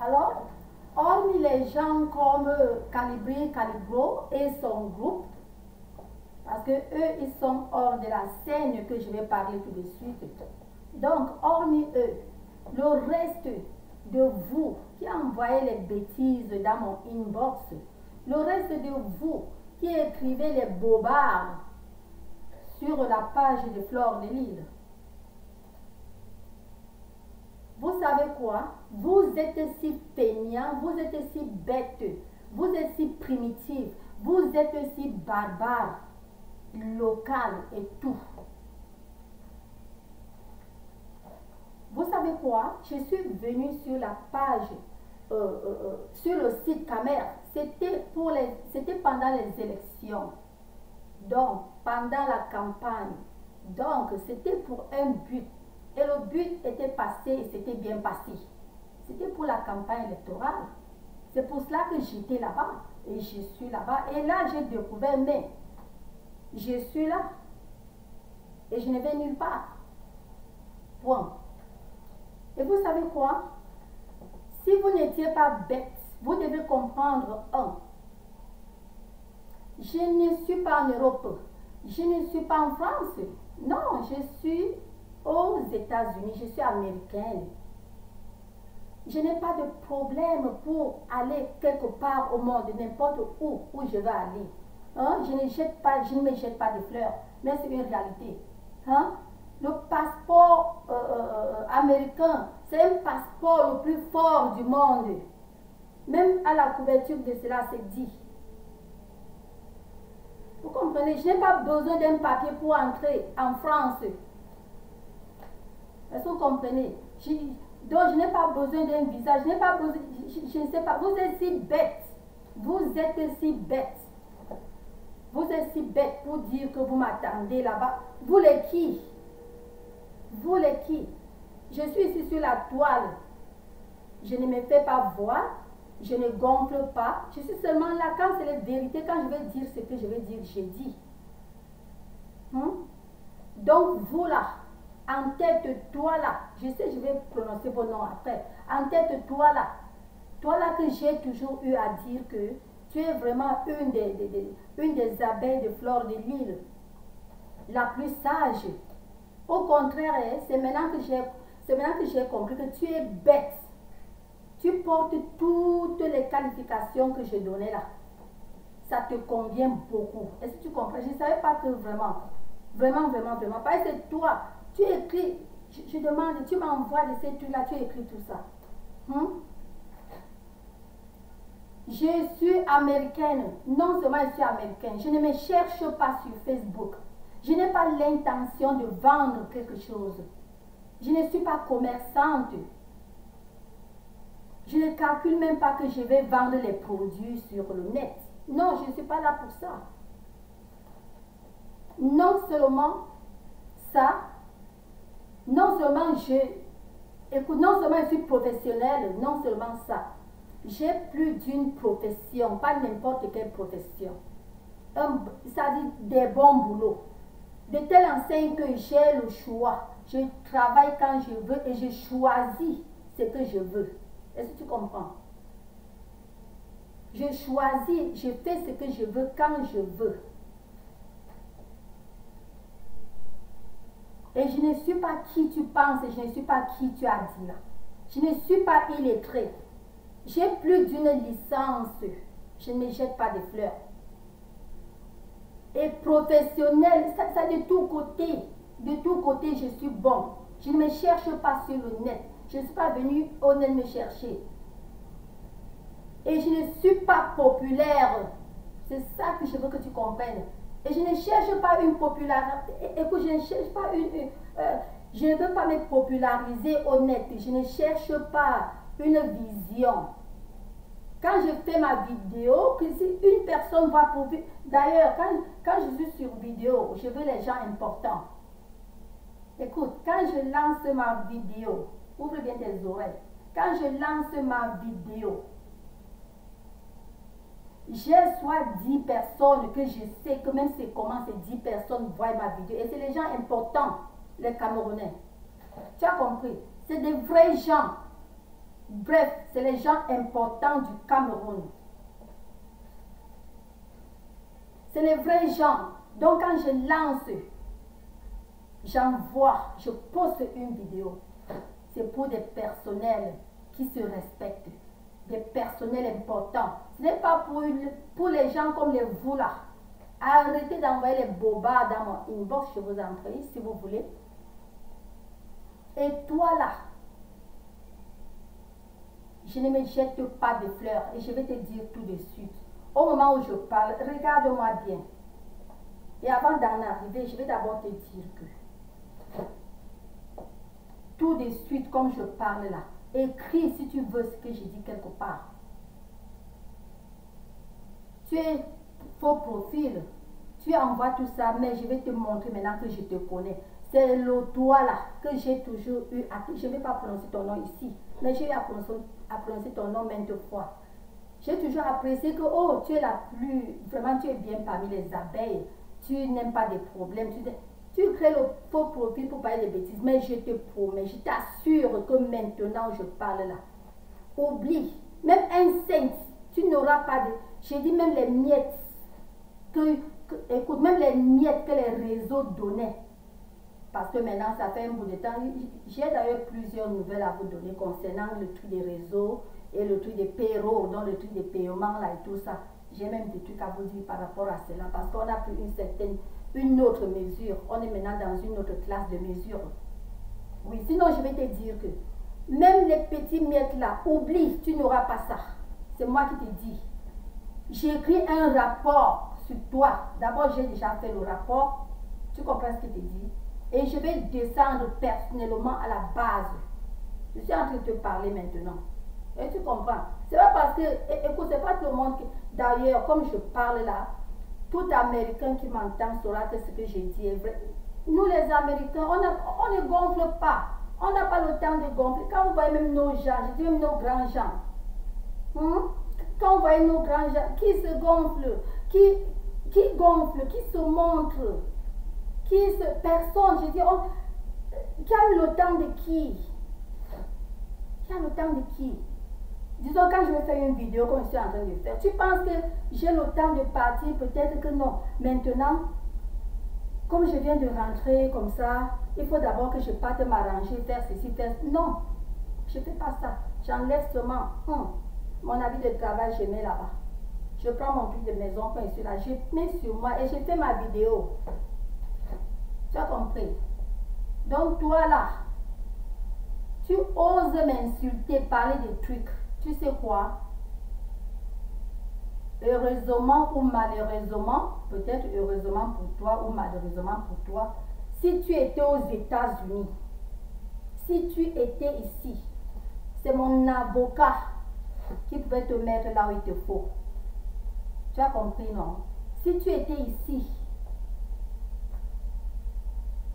Alors, hormis les gens comme Calibri, Calibro et son groupe, parce que eux, ils sont hors de la scène que je vais parler tout de suite. Donc, hormis eux, le reste de vous qui envoyez les bêtises dans mon inbox, le reste de vous qui écrivez les bobards sur la page de Fleur de Lys, vous savez quoi? Vous êtes si feignants, vous êtes si bêtes, vous êtes si primitifs, vous êtes si barbares, local et tout. Vous savez quoi? Je suis venue sur la page, sur le site Camer. C'était pendant les élections. Donc, pendant la campagne. Donc, c'était pour un but. Et le but était passé et c'était bien passé. C'était pour la campagne électorale. C'est pour cela que j'étais là-bas. Et je suis là-bas. Et là, j'ai découvert, mais je suis là. Et je ne vais nulle part. Point. Et vous savez quoi? Si vous n'étiez pas bête, vous devez comprendre un. Je ne suis pas en Europe. Je ne suis pas en France. Non, je suis aux États-Unis. Je suis américaine. Je n'ai pas de problème pour aller quelque part au monde, n'importe où je vais aller. Hein? Je ne me jette pas de fleurs, mais c'est une réalité. Hein? Le passeport américain, c'est un passeport le plus fort du monde. Même à la couverture de cela, c'est dit. Vous comprenez? Je n'ai pas besoin d'un papier pour entrer en France. Est-ce que vous comprenez? Donc, je n'ai pas besoin d'un visa. Je n'ai pas besoin... Je ne sais pas. Vous êtes si bête. Vous êtes si bête. Vous êtes si bête pour dire que vous m'attendez là-bas. Vous les qui? Vous les qui? Je suis ici sur la toile. Je ne me fais pas voir. Je ne gonfle pas. Je suis seulement là quand c'est la vérité. Quand je vais dire ce que je vais dire, j'ai dit. Donc vous là, en tête, toi là, je sais, je vais prononcer vos noms après. En tête, toi là que j'ai toujours eu à dire que tu es vraiment une des abeilles de Fleur de Lys, la plus sage. Au contraire, c'est maintenant que j'ai compris que tu es bête. Tu portes toutes les qualifications que je donnais là. Ça te convient beaucoup. Est-ce que tu comprends? Je ne savais pas que vraiment. Parce que c'est toi. Tu écris. Je demande, tu m'envoies de ces trucs-là, tu écris tout ça. Je suis américaine. Non seulement je suis américaine. Je ne me cherche pas sur Facebook. Je n'ai pas l'intention de vendre quelque chose. Je ne suis pas commerçante. Je ne calcule même pas que je vais vendre les produits sur le net. Non, je ne suis pas là pour ça. Non seulement ça, non seulement je suis professionnelle, non seulement ça. J'ai plus d'une profession, pas n'importe quelle profession. Ça dit des bons boulots. De telle enseigne que j'ai le choix. Je travaille quand je veux et je choisis ce que je veux. Est-ce que tu comprends? Je choisis, je fais ce que je veux quand je veux. Et je ne suis pas qui tu penses, je ne suis pas qui tu as dit là. Je ne suis pas illettrée. J'ai plus d'une licence. Je ne me jette pas de fleurs. Et professionnel, ça de tous côtés. De tous côtés, je suis bon. Je ne me cherche pas sur le net. Je ne suis pas venue au net me chercher. Et je ne suis pas populaire. C'est ça que je veux que tu comprennes. Et je ne cherche pas une popularité. Écoute, je ne cherche pas je ne veux pas me populariser au net. Je ne cherche pas une vision. Quand je fais ma vidéo, que si une personne va profiter. D'ailleurs, quand je suis sur vidéo, je veux les gens importants. Écoute, quand je lance ma vidéo, ouvre bien tes oreilles. Quand je lance ma vidéo, j'ai soit 10 personnes que je sais que même si comment ces 10 personnes voient ma vidéo. Et c'est les gens importants, les Camerounais. Tu as compris? C'est des vrais gens. Bref, c'est les gens importants du Cameroun. C'est les vrais gens. Donc quand je lance, j'envoie, je poste une vidéo. C'est pour des personnels qui se respectent. Des personnels importants. Ce n'est pas pour les gens comme les vous là. Arrêtez d'envoyer les bobards dans mon inbox, je vous en prie, si vous voulez. Et toi là, je ne me jette pas de fleurs et je vais te dire tout de suite. Au moment où je parle, regarde-moi bien. Et avant d'en arriver, je vais d'abord te dire que tout de suite, comme je parle là, écris si tu veux ce que je dis quelque part. Tu es faux profil, tu envoies tout ça, mais je vais te montrer maintenant que je te connais. C'est le toi là que j'ai toujours eu à... Je ne vais pas prononcer ton nom ici, mais j'ai eu à prononcer ton nom maintes fois. J'ai toujours apprécié que, oh, tu es la plus... Vraiment, tu es bien parmi les abeilles. Tu n'aimes pas des problèmes. Tu crées le faux profil pour parler de bêtises. Mais je te promets, je t'assure que maintenant je parle là. Oublie. Même un saint, tu n'auras pas de... J'ai dit même les miettes. Écoute, même les miettes que les réseaux donnaient. Parce que maintenant, ça fait un bout de temps. J'ai d'ailleurs plusieurs nouvelles à vous donner concernant le truc des réseaux et le truc des payroll, donc le truc des paiements là et tout ça. J'ai même des trucs à vous dire par rapport à cela parce qu'on a pris une autre mesure. On est maintenant dans une autre classe de mesure. Oui, sinon je vais te dire que même les petits miettes là, oublie, tu n'auras pas ça. C'est moi qui te dis. J'ai écrit un rapport sur toi. D'abord, j'ai déjà fait le rapport. Tu comprends ce que je te dis? Et je vais descendre personnellement à la base. Je suis en train de te parler maintenant. Et tu comprends? C'est pas parce que, écoute, c'est pas tout le monde qui... D'ailleurs, comme je parle là, tout Américain qui m'entend saura que ce que j'ai dit est vrai. Nous les Américains, on ne gonfle pas. On n'a pas le temps de gonfler. Quand vous voyez même nos gens, je dis même nos grands gens. Quand vous voyez nos grands gens qui se gonflent, qui gonflent, qui se montrent, personne, je dis, qui a eu le temps de qui? Qui a le temps de qui? Disons, quand je vais faire une vidéo comme je suis en train de faire, tu penses que j'ai le temps de partir? Peut-être que non. Maintenant, comme je viens de rentrer comme ça, il faut d'abord que je parte m'arranger, faire ceci, faire... Non, je ne fais pas ça. J'enlève seulement mon habit de travail, je mets là-bas. Je prends mon truc de maison quand je suis là, je mets sur moi et je fais ma vidéo. Tu as compris? Donc toi là, tu oses m'insulter, parler des trucs. Tu sais quoi? Heureusement ou malheureusement, peut-être heureusement pour toi ou malheureusement pour toi, si tu étais aux États-Unis, si tu étais ici, c'est mon avocat qui pouvait te mettre là où il te faut. Tu as compris, non? Si tu étais ici,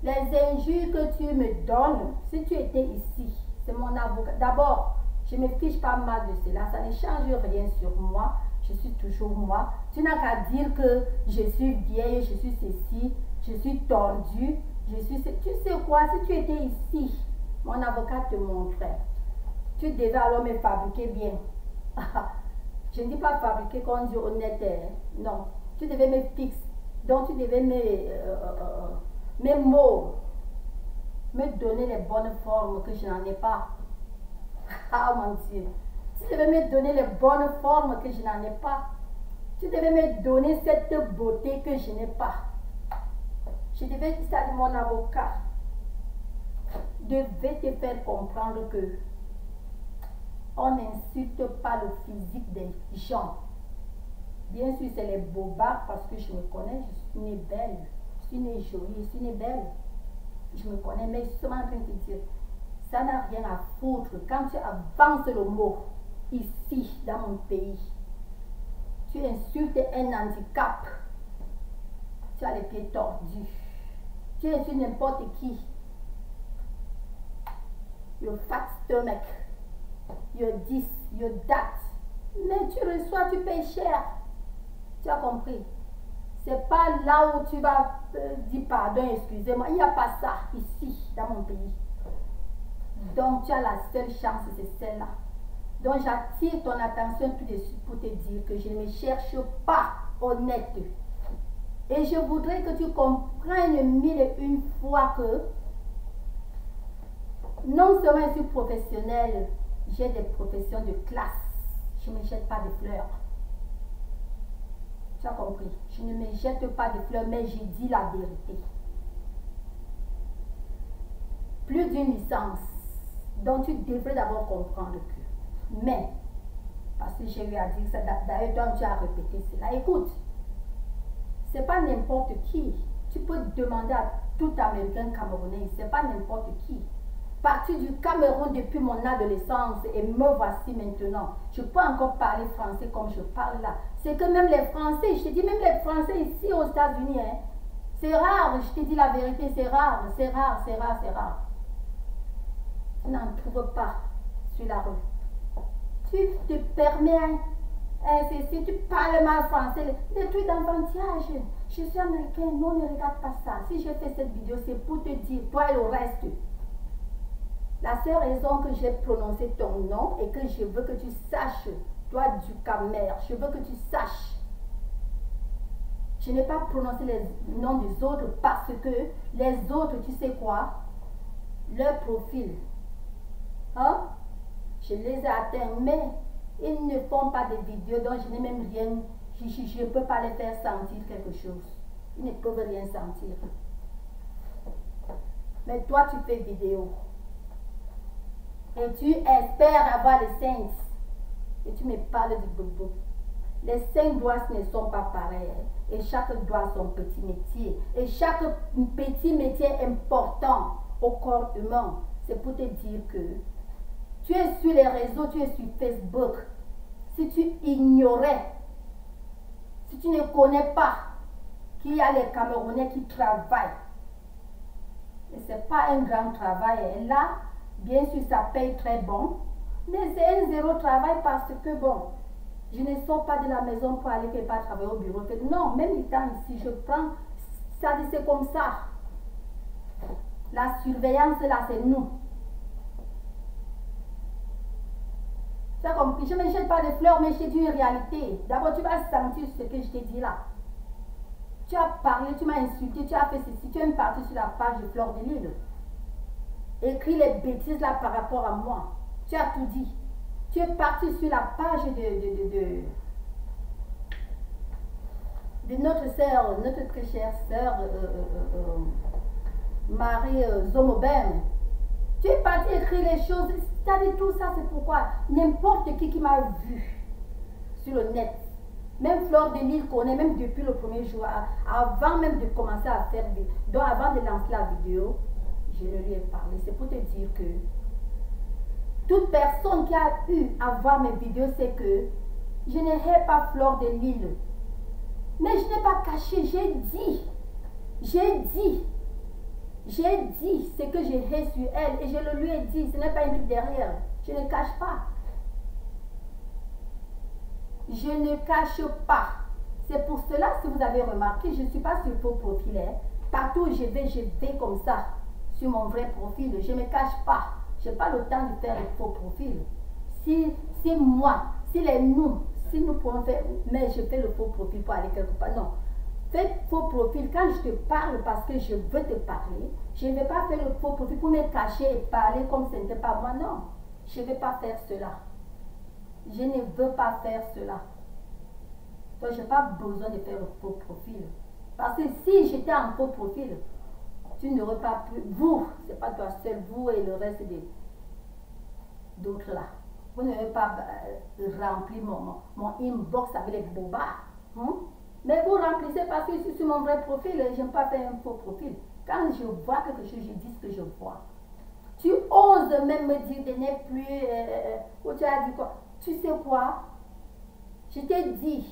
les injures que tu me donnes, si tu étais ici, c'est mon avocat. D'abord, je ne me fiche pas mal de cela, ça ne change rien sur moi, je suis toujours moi. Tu n'as qu'à dire que je suis vieille, je suis ceci, je suis tordue, je suis... Tu sais quoi, si tu étais ici, mon avocat te montrait. Tu devais alors me fabriquer bien. Je ne dis pas fabriquer qu'on dit honnête, non. Tu devais me fixer, donc tu devais mes mots, me donner les bonnes formes que je n'en ai pas. Ah mon Dieu, tu devais me donner les bonnes formes que je n'en ai pas. Tu devais me donner cette beauté que je n'ai pas. Je devais dire ça à mon avocat. Devait te faire comprendre que on n'insulte pas le physique des gens. Bien sûr, c'est les bobards parce que je me connais, je suis née belle, je suis née jolie, je suis née belle. Je me connais, mais je suis seulement en train de te dire, ça n'a rien à foutre. Quand tu avances le mot, ici, dans mon pays, tu insultes un handicap, tu as les pieds tordus, tu insultes n'importe qui. Your fat stomach, your this, your that. Mais tu reçois, tu payes cher. Tu as compris? C'est pas là où tu vas dire pardon, excusez-moi. Il n'y a pas ça ici, dans mon pays. Donc tu as la seule chance, c'est celle-là. Donc j'attire ton attention tout de suite pour te dire que je ne me cherche pas honnête. Et je voudrais que tu comprennes mille et une fois que non seulement je suis professionnelle, j'ai des professions de classe. Je ne me jette pas de fleurs. Tu as compris? Je ne me jette pas de fleurs, mais je dis la vérité. Plus d'une licence, dont tu devrais d'abord comprendre que. Mais, parce que j'ai eu à dire ça, d'ailleurs toi tu as répété cela. Écoute, c'est pas n'importe qui. Tu peux demander à tout Américain camerounais, c'est pas n'importe qui. Parti du Cameroun depuis mon adolescence et me voici maintenant. Je peux encore parler français comme je parle là. C'est que même les Français, je te dis même les Français ici aux États-Unis, hein, c'est rare, je te dis la vérité, c'est rare, c'est rare, c'est rare, c'est rare. Tu n'en trouves pas sur la rue. Tu te permets, si tu parles mal français, des trucs d'enfantillage. Je suis américain, non, ne regarde pas ça. Si je fais cette vidéo, c'est pour te dire, toi et le reste. La seule raison que j'ai prononcé ton nom et que je veux que tu saches, toi du Camer, je veux que tu saches. Je n'ai pas prononcé les noms des autres parce que les autres, tu sais quoi? Leur profil, hein? Je les ai atteints, mais ils ne font pas de vidéos, donc je n'ai même rien, je ne peux pas les faire sentir quelque chose. Ils ne peuvent rien sentir. Mais toi, tu fais vidéo. Et tu espères avoir les saints. Et tu me parles du bobo. Les 5 doigts ne sont pas pareils. Et chaque doigt son petit métier. Et chaque petit métier est important au corps humain. C'est pour te dire que tu es sur les réseaux, tu es sur Facebook. Si tu ignorais, si tu ne connais pas qu'il y a les Camerounais qui travaillent, et ce n'est pas un grand travail. Et là, bien sûr, ça paye très bon. Mais c'est un zéro travail parce que, bon, je ne sors pas de la maison pour aller quelque part travailler au bureau. Non, même étant ici, je prends, ça dit c'est comme ça. La surveillance, là, c'est nous. Tu as compris? Je ne me jette pas de fleurs, mais je te dis une réalité. D'abord, tu vas sentir ce que je t'ai dit là. Tu as parlé, tu m'as insulté, tu as fait ceci, tu es parti sur la page de Fleur de Lille. Écris les bêtises là par rapport à moi. Tu as tout dit. Tu es parti sur la page de notre sœur, notre très chère sœur Marie Zomobem. Tu es parti écrire les choses. C'est-à-dire tout ça, c'est pourquoi n'importe qui m'a vu sur le net, même Fleur de Lille connaît, même depuis le premier jour, avant même de commencer à faire, donc avant de lancer la vidéo, je lui ai parlé. C'est pour te dire que toute personne qui a eu à voir mes vidéos, c'est que je n'ai pas Fleur de Lille. Mais je n'ai pas caché, j'ai dit ce que j'ai sur elle et je le lui ai dit, ce n'est pas un truc derrière, je ne cache pas. Je ne cache pas. C'est pour cela, si vous avez remarqué, je ne suis pas sur faux profil. Hein. Partout où je vais comme ça, sur mon vrai profil. Je ne me cache pas. Je n'ai pas le temps de faire un faux profil. Si moi, si nous pouvons faire, mais je fais le faux profil pour aller quelque part. Non. Faites faux profil. Quand je te parle parce que je veux te parler, je ne vais pas faire le faux profil pour me cacher et parler comme ce n'était pas moi. Non. Je ne vais pas faire cela. Je ne veux pas faire cela. Donc, je n'ai pas besoin de faire le faux profil. Parce que si j'étais en faux profil, tu n'aurais pas pu, vous, ce n'est pas toi seul, vous et le reste d'autres là. Vous n'aurez pas rempli mon inbox avec les bobards. Hein? Mais vous remplissez parce que je suis sur mon vrai profil, je n'aime pas faire un faux profil. Quand je vois quelque chose, je dis ce que je vois. Tu oses même me dire de ne plus, ou tu as dit quoi? Tu sais quoi? Je t'ai dit,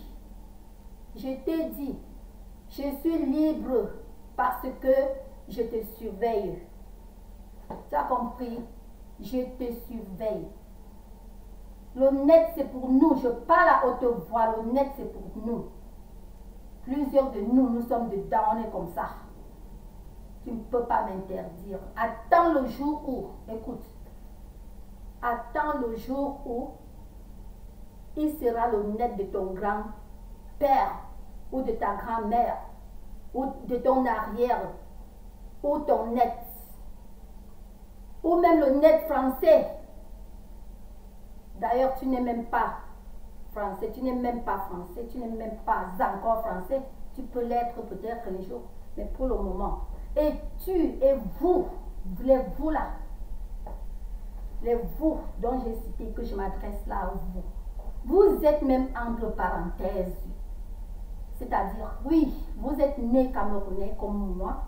je suis libre parce que je te surveille. Tu as compris? Je te surveille. Le net, c'est pour nous. Je parle à haute voix. Le net, c'est pour nous. Plusieurs de nous sommes dedans. On est comme ça. Tu ne peux pas m'interdire. Attends le jour où, écoute, attends le jour où il sera le net de ton grand-père ou de ta grand-mère ou de ton arrière ou ton net ou même le net français. D'ailleurs, tu n'es même pas français, tu n'es même pas français, tu n'es même pas encore français. Tu peux l'être peut-être un jour, mais pour le moment. Et tu et vous, les vous là, les vous dont j'ai cité que je m'adresse là à vous, vous êtes même entre parenthèses. C'est-à-dire, oui, vous êtes nés Camerounais comme moi.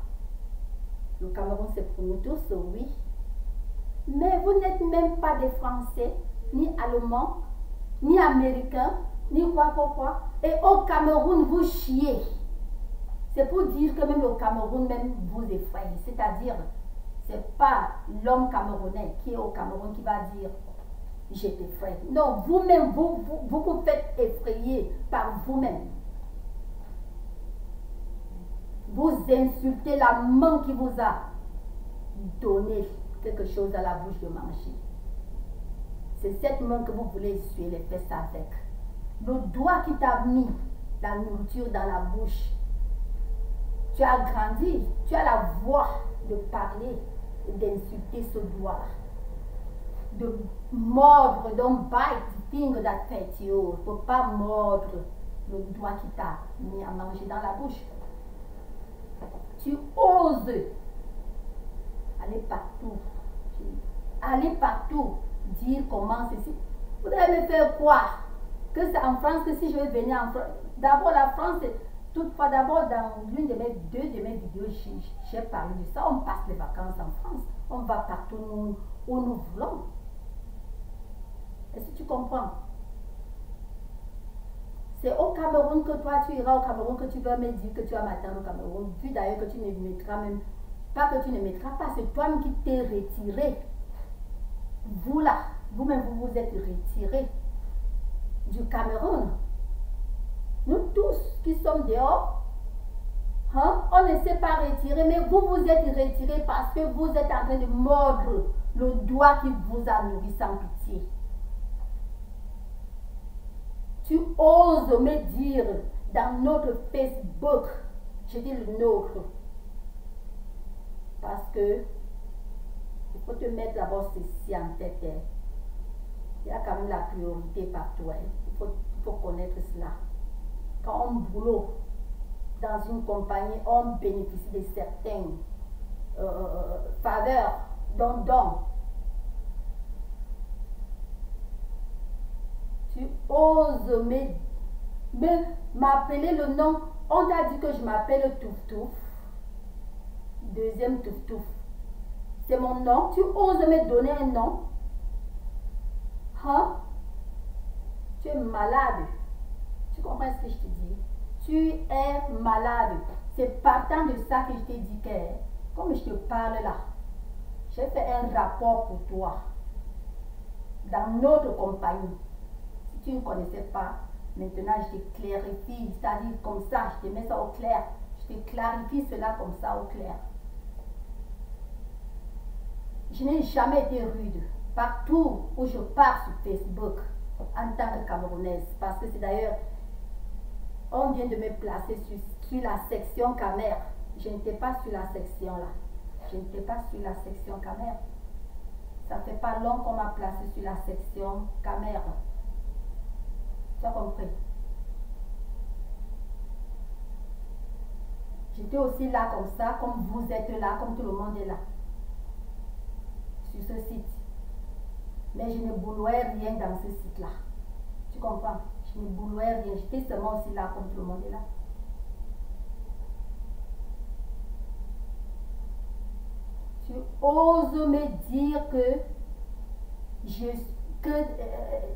Le Cameroun c'est pour nous tous, oui. Mais vous n'êtes même pas des Français, ni Allemands, ni Américains, ni quoi. Et au Cameroun, vous chiez. C'est pour dire que même le Cameroun même vous effraie. C'est-à-dire, c'est pas l'homme camerounais qui est au Cameroun qui va dire je t'effraie. Non, vous-même, vous vous faites effrayer par vous-même. Vous insultez la main qui vous a donné quelque chose à la bouche de manger. C'est cette main que vous voulez essuyer les fesses avec. Le doigt qui t'a mis la nourriture dans la bouche. Tu as grandi, tu as la voix de parler et d'insulter ce doigt. De mordre, don't bite the finger that fed you. Il ne faut pas mordre le doigt qui t'a mis à manger dans la bouche. Tu oses aller partout. Aller partout, dire comment ceci. Vous allez me faire croire que c'est en France, que si je vais venir en France. D'abord, la France, toutefois, d'abord, dans l'une de mes vidéos, j'ai parlé de ça. On passe les vacances en France. On va partout où nous voulons. Est-ce que tu comprends? C'est au Cameroun que toi, tu iras au Cameroun, que tu vas me dire que tu vas m'attendre au Cameroun. Vu d'ailleurs que tu ne mettras même pas, que tu ne mettras pas, c'est toi-même qui t'es retiré. Vous là, vous-même, vous vous êtes retiré du Cameroun. Nous tous qui sommes dehors, hein, on ne s'est pas retiré, mais vous vous êtes retiré parce que vous êtes en train de mordre le doigt qui vous a nourri sans pitié. Tu oses me dire dans notre Facebook, je dis le nôtre, parce que il faut te mettre d'abord ceci en tête. Il y a quand même la priorité partout. Il faut connaître cela. Quand on boulot dans une compagnie, on bénéficie de certaines faveurs, dont tu oses m'appeler le nom. On t'a dit que je m'appelle Touf Touf. Deuxième Touf Touf. C'est mon nom. Tu oses me donner un nom. Hein? Tu es malade. Tu comprends ce que je te dis? Tu es malade. C'est partant de ça que je t'ai dit que, comme je te parle là, j'ai fait un rapport pour toi dans notre compagnie. Si tu ne connaissais pas, maintenant je te clarifie, c'est-à-dire comme ça, je te mets ça au clair. Je te clarifie cela comme ça au clair. Je n'ai jamais été rude. Partout où je pars sur Facebook, en tant que Camerounaise, parce que c'est d'ailleurs, on vient de me placer sur la section Camer. Je n'étais pas sur la section là. Je n'étais pas sur la section Camer. Ça ne fait pas long qu'on m'a placé sur la section Camer. Tu as compris? J'étais aussi là comme ça, comme vous êtes là, comme tout le monde est là. Sur ce site. Mais je ne boulouais rien dans ce site-là. Tu comprends? Je ne boulouais rien. J'étais seulement aussi là comme tout le monde est là. Tu oses me dire que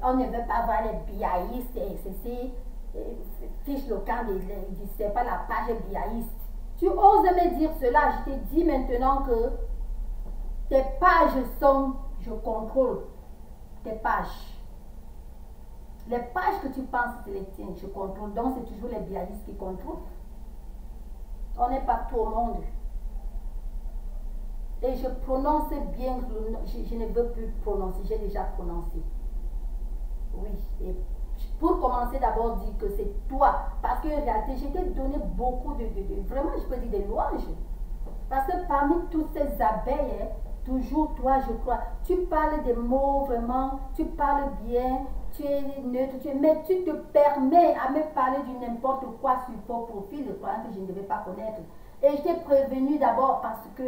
on ne veut pas voir les biaïstes et ceci, fiche le camp, c'est pas la page biaïste. Tu oses me dire cela. Je te dis maintenant que tes pages sont, je contrôle tes pages. Les pages que tu penses, c'est les tiennes, je contrôle. Donc, c'est toujours les biaïstes qui contrôlent. On est partout au monde. Et je prononce bien, je ne veux plus prononcer, j'ai déjà prononcé. Oui, et pour commencer d'abord dire que c'est toi. Parce qu'en réalité, je t'ai donné beaucoup vraiment, je peux dire des louanges. Parce que parmi toutes ces abeilles, hein, toujours toi, je crois, tu parles des mots vraiment, tu parles bien, tu es neutre, mais tu te permets à me parler du n'importe quoi sur ton profil, le problème que je ne devais pas connaître. Et je t'ai prévenu d'abord parce que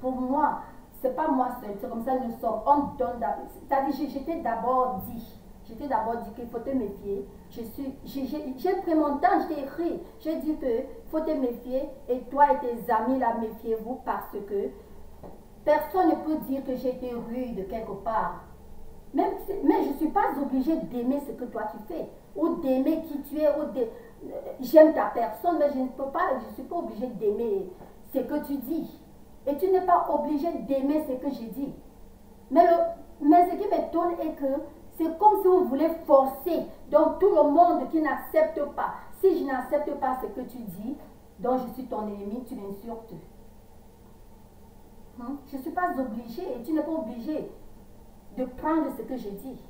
pour moi, c'est pas moi seul, c'est comme ça que nous sommes. On donne d'abord. C'est-à-dire, je t'ai d'abord dit. Je t'ai d'abord dit qu'il faut te méfier. J'ai pris mon temps, je t'ai écrit. J'ai dit qu'il faut te méfier et toi et tes amis là, méfiez-vous parce que personne ne peut dire que j'ai été rude quelque part. Mais je ne suis pas obligée d'aimer ce que toi tu fais ou d'aimer qui tu es. J'aime ta personne, mais je ne suis pas obligée d'aimer ce que tu dis. Et tu n'es pas obligé d'aimer ce que je dis. Mais ce qui m'étonne est que c'est comme si vous voulez forcer donc tout le monde qui n'accepte pas. Si je n'accepte pas ce que tu dis, donc je suis ton ennemi, tu m'insultes. Je ne suis pas obligée, tu n'es pas obligé de prendre ce que je dis.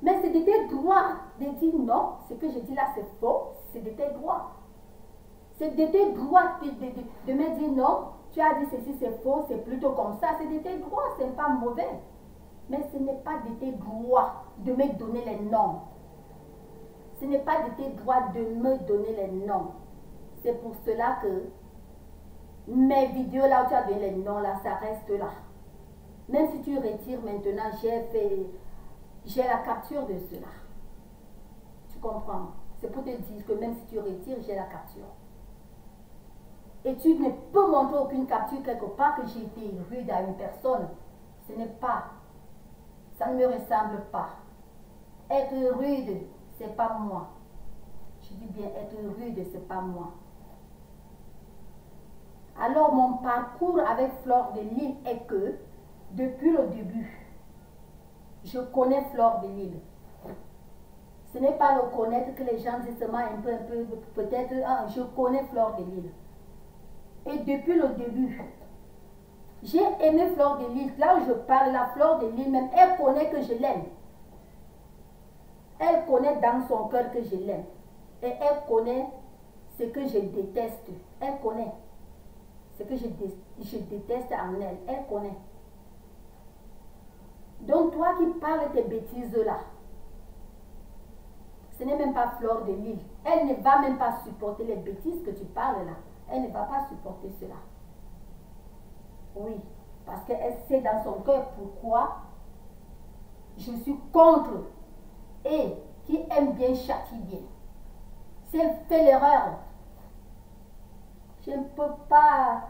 Mais c'est de tes droits de dire non, ce que je dis là c'est faux, c'est de tes droits. C'est de tes droits de me dire non, tu as dit ceci c'est faux, c'est plutôt comme ça, c'est de tes droits, ce n'est pas mauvais. Mais ce n'est pas de tes droits de me donner les noms. Ce n'est pas de tes droits de me donner les noms. C'est pour cela que mes vidéos là où tu as donné les noms là, ça reste là. Même si tu retires maintenant, j'ai la capture de cela. Tu comprends? C'est pour te dire que même si tu retires, j'ai la capture. Et tu ne peux montrer aucune capture quelque part que j'ai été rude à une personne. Ce n'est pas. Ça ne me ressemble pas. Être rude, c'est pas moi. Je dis bien être rude, c'est pas moi. Alors mon parcours avec Fleur de Lys est que depuis le début, je connais Fleur de Lys. Ce n'est pas le connaître que les gens disent seulement un peu, peut-être, je connais Fleur de Lys. Et depuis le début, j'ai aimé Fleur de Lys. Là où je parle, la Fleur de Lys même, elle connaît que je l'aime. Elle connaît dans son cœur que je l'aime. Et elle connaît ce que je déteste. Elle connaît ce que je déteste en elle. Elle connaît. Donc toi qui parles tes bêtises là, ce n'est même pas Fleur de Lys. Elle ne va même pas supporter les bêtises que tu parles là. Elle ne va pas supporter cela. Oui, parce qu'elle sait dans son cœur pourquoi je suis contre et qui aime bien châtie bien. Si elle fait l'erreur, je ne peux pas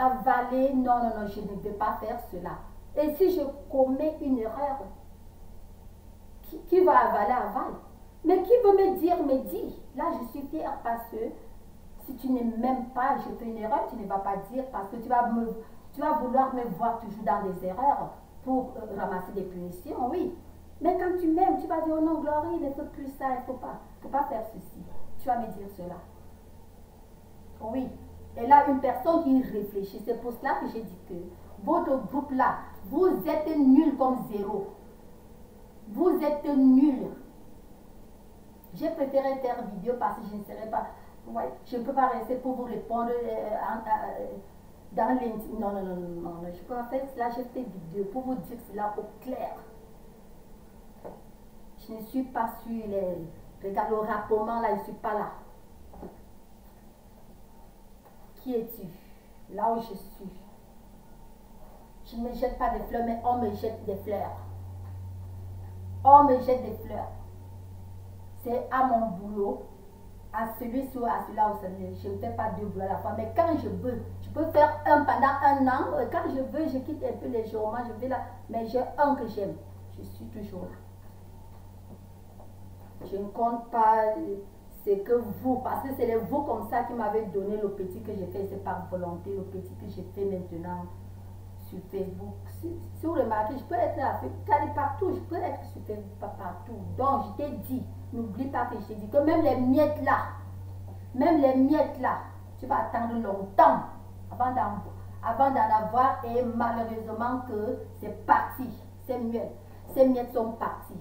avaler, non, je ne vais pas faire cela. Et si je commets une erreur, qui va avaler, avale. Mais qui veut me dire, me dit. Là, je suis fière parce que si tu n'aimes même pas, je fais une erreur, tu ne vas pas dire parce que tu vas vouloir me voir toujours dans des erreurs pour ramasser des punitions, oui. Mais quand tu m'aimes, tu vas dire, oh non, Glory, il ne faut plus ça, il ne faut pas faire ceci. Tu vas me dire cela. Oui. Et là, une personne qui réfléchit, c'est pour cela que j'ai dit que votre groupe là, vous êtes nuls comme zéro. Vous êtes nuls. J'ai préféré faire une vidéo parce que je ne serais pas... Ouais, je ne peux pas rester pour vous répondre dans l'intime. Non, je peux pas faire cela, j'ai fait vidéo pour vous dire cela au clair. Je ne suis pas sur les... Regarde le rapportement là, je ne suis pas là. Qui es-tu? Là où je suis. Je ne me jette pas des fleurs, mais on me jette des fleurs. On me jette des fleurs. C'est à mon boulot, à celui-ci ou à celui-là où je ne fais pas deux boulots à la fois. Mais quand je veux, je peux faire un pendant un an. Quand je veux, je quitte un peu les jours. Moi, je vais là. Mais j'ai un que j'aime. Je suis toujours là. Je ne compte pas ce que vous, parce que c'est vous comme ça qui m'avez donné le petit que j'ai fait. C'est par volonté, le petit que j'ai fait maintenant sur Facebook. Si vous remarquez, je peux être là, partout, je peux être sur Facebook, pas partout. Donc, je t'ai dit, n'oublie pas que je t'ai dit que même les miettes là, tu vas attendre longtemps avant d'en avoir et malheureusement que c'est parti, c'est mieux. ces miettes sont parties.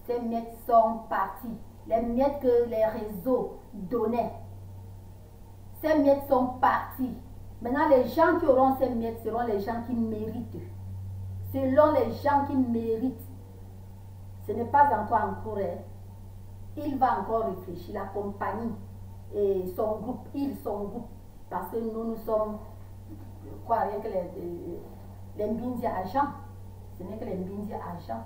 Ces miettes sont parties. Les miettes que les réseaux donnaient, ces miettes sont parties. Maintenant, les gens qui auront ces miettes seront les gens qui méritent. Selon les gens qui méritent. Ce n'est pas encore en cours. Il va encore réfléchir, la compagnie et son groupe, son groupe. Parce que nous sommes, quoi, rien que les Mbindi agents. Ce n'est que les Mbindi agents.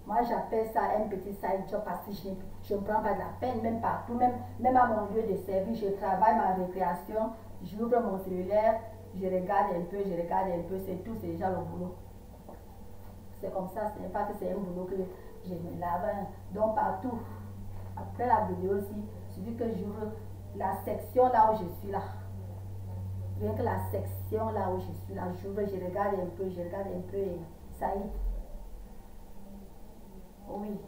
Moi, j'appelle ça un petit side job parce que je ne prends pas de la peine, même partout, même à mon lieu de service, je travaille ma récréation, j'ouvre mon cellulaire, je regarde un peu, c'est tout, c'est déjà le boulot. C'est comme ça, ce n'est pas que c'est un boulot que je me lave. Donc, partout, après la vidéo aussi, je dis que j'ouvre la section là où je suis là. Rien que la section là où je suis là, j'ouvre, je regarde un peu et ça y est. Oui,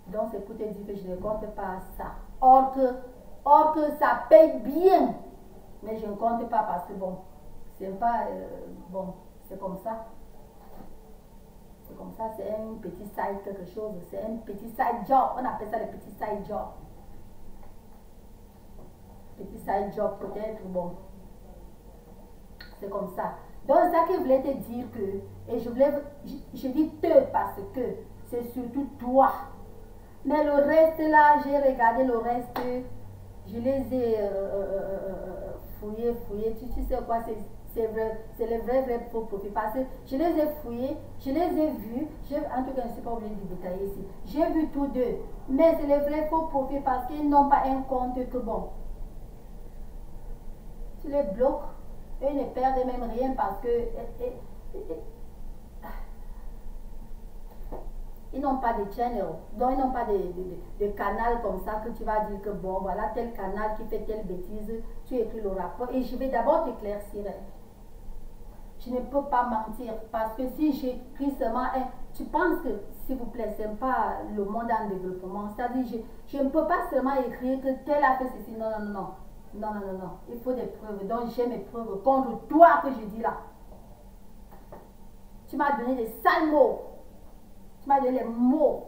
donc c'est pour te dire que je ne compte pas ça. Or que ça paye bien. Mais je ne compte pas parce que bon, c'est pas, bon, c'est comme ça. C'est comme ça, c'est un petit side quelque chose. C'est un petit side job. On appelle ça le petit side job. Petit side job peut-être, bon. C'est comme ça. Donc, c'est ça que je voulais te dire que, et je dis te parce que c'est surtout toi. Mais le reste là, j'ai regardé le reste, je les ai fouillés. Tu sais quoi, c'est vrai, c'est le vrai faux profil. Parce que je les ai fouillés, je les ai vus, en tout cas, je ne sais pas obligé de détailler ici. J'ai vu tous deux, mais c'est le vrai faux profil parce qu'ils n'ont pas un compte que bon. Tu les bloques, eux ne perdent même rien parce que ils n'ont pas de channel, donc ils n'ont pas de canal comme ça que tu vas dire que bon, voilà tel canal qui fait telle bêtise, tu écris le rapport et je vais d'abord t'éclaircir. Je ne peux pas mentir parce que si j'écris seulement, tu penses que, s'il vous plaît, ce n'est pas le monde en développement, c'est-à-dire je ne peux pas seulement écrire que tel a fait ceci, non, il faut des preuves, donc j'ai mes preuves contre toi que je dis là. Tu m'as donné des sales mots. Tu m'as donné les mots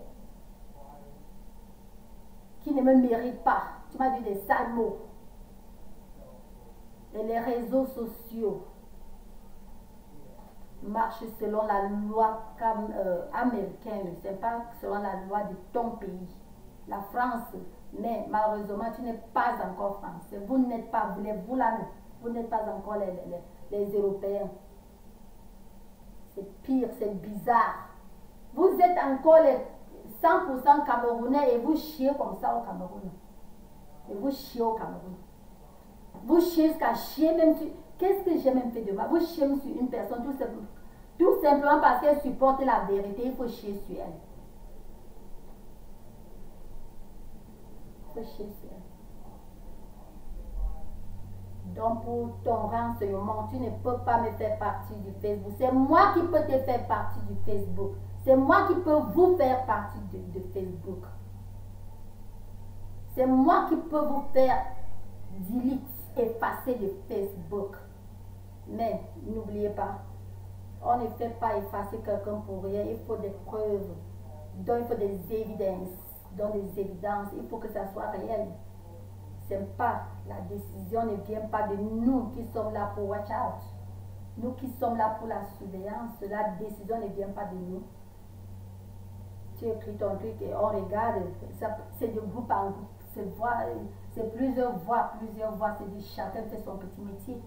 qui ne me méritent pas. Tu m'as dit des sales mots. Et les réseaux sociaux marchent selon la loi américaine. Ce n'est pas selon la loi de ton pays. La France, mais malheureusement, tu n'es pas encore français. Vous n'êtes pas, vous là, vous n'êtes pas encore les Européens. C'est pire, c'est bizarre. Vous êtes encore les 100% Camerounais et vous chiez comme ça au Cameroun. Et vous chiez au Cameroun. Vous chiez jusqu'à chier même sur... Qu'est-ce que j'ai même fait de mal? Vous chiez sur une personne tout simplement parce qu'elle supporte la vérité. Il faut chier sur elle. Il faut chier sur elle. Donc pour ton renseignement, tu ne peux pas me faire partie du Facebook. C'est moi qui peux te faire partie du Facebook. C'est moi qui peux vous faire partie de Facebook. C'est moi qui peux vous faire delete, effacer de Facebook. Mais n'oubliez pas, on ne fait pas effacer quelqu'un pour rien. Il faut des preuves. Donc il faut des évidences. Donc des évidences. Il faut que ça soit réel. C'est pas, la décision ne vient pas de nous qui sommes là pour watch out. Nous qui sommes là pour la surveillance, la décision ne vient pas de nous. Tu écris ton truc et on regarde, c'est de groupe en groupe, c'est plusieurs voix, c'est dit chacun fait son petit métier.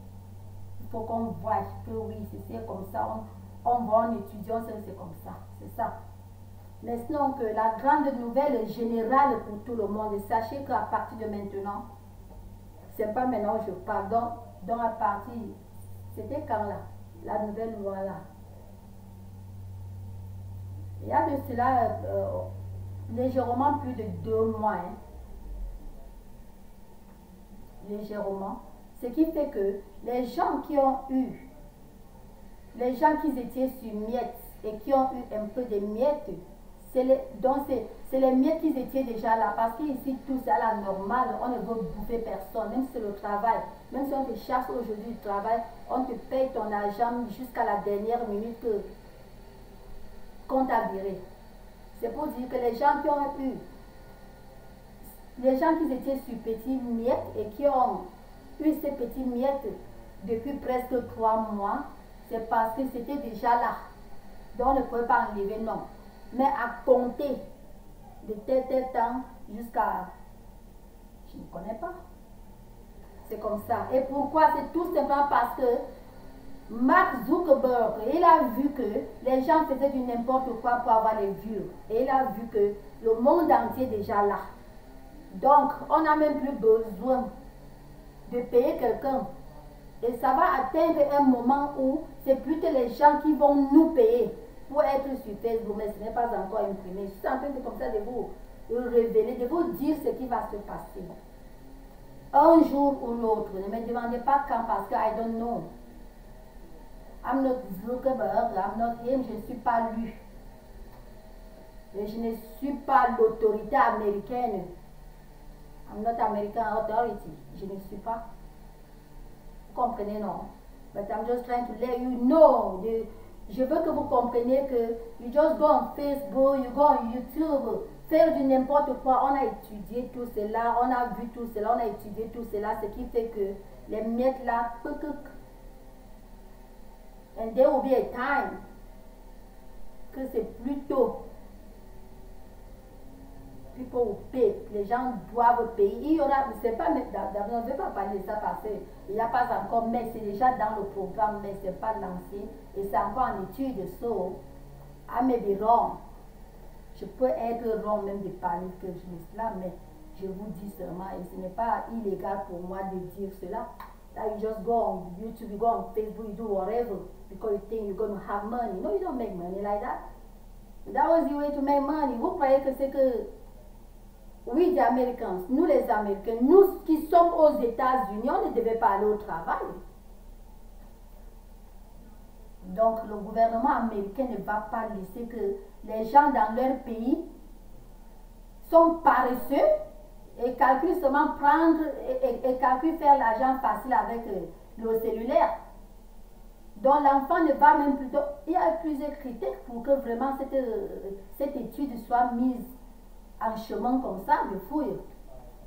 Il faut qu'on voit que oui, c'est comme ça, on va en étudiant, c'est comme ça, c'est ça. Mais sinon que la grande nouvelle générale pour tout le monde, sachez qu'à partir de maintenant, c'est pas maintenant que je parle, donc à partir, c'était quand là, la nouvelle loi là. Il y a de cela légèrement plus de 2 mois. Hein. Légèrement. Ce qui fait que les gens qui ont eu, les gens qui étaient sur miettes et qui ont eu un peu de miettes, Donc c'est les miettes qu'ils étaient déjà là. Parce qu'ici, tout c'est à la normale. On ne veut bouffer personne. Même si c'est le travail. Même si on te chasse aujourd'hui du travail, on te paye ton argent jusqu'à la dernière minute qu'on t'a viré. C'est pour dire que les gens qui ont eu, les gens qui étaient sur petits miettes et qui ont eu ces petits miettes depuis presque 3 mois, c'est parce que c'était déjà là. Donc on ne pouvait pas enlever, non. Mais à compter de tel temps jusqu'à... Je ne connais pas. C'est comme ça. Et pourquoi? C'est tout simplement parce que Mark Zuckerberg, il a vu que les gens faisaient du n'importe quoi pour avoir les vues. Et il a vu que le monde entier est déjà là. Donc, on n'a même plus besoin de payer quelqu'un. Et ça va atteindre un moment où c'est plutôt les gens qui vont nous payer pour être sur Facebook, mais ce n'est pas encore imprimé. Je suis en train de, comme ça, de vous révéler, de vous dire ce qui va se passer. Un jour ou l'autre, ne me demandez pas quand parce que I don't know. I'm not Zuckerberg, I'm not him, je ne suis pas lui. Et je ne suis pas l'autorité américaine. I'm not American authority. Je ne suis pas. Vous comprenez, non? But I'm just trying to let you know. Je veux que vous compreniez que you just go on Facebook, you go on YouTube, faire du n'importe quoi. On a étudié tout cela, on a vu tout cela, on a étudié tout cela, ce qui fait que les miettes là, and there will be a time que c'est plutôt people will pay, les gens doivent payer. Il y aura, c'est pas, on ne veut pas parler de ça parce qu'il n'y a pas encore, mais c'est déjà dans le programme, mais c'est pas lancé et c'est encore en étude. So, I may be wrong. Je peux être wrong même de parler que je dis cela, mais je vous dis seulement, et ce n'est pas illégal pour moi de dire cela. That you just go on YouTube, you go on Facebook, you do whatever because you think you're going to have money. No, you don't make money like that. That was the way to make money. Vous croyez que c'est que, oui, les Américains, nous les Américains, nous qui sommes aux États-Unis, on ne devait pas aller au travail. Donc le gouvernement américain ne va pas laisser que les gens dans leur pays sont paresseux et calculent seulement prendre et calculent faire l'argent facile avec le cellulaire. Donc l'enfant ne va même plutôt... Il y a plusieurs critères pour que vraiment cette étude soit mise en chemin comme ça, de fouille.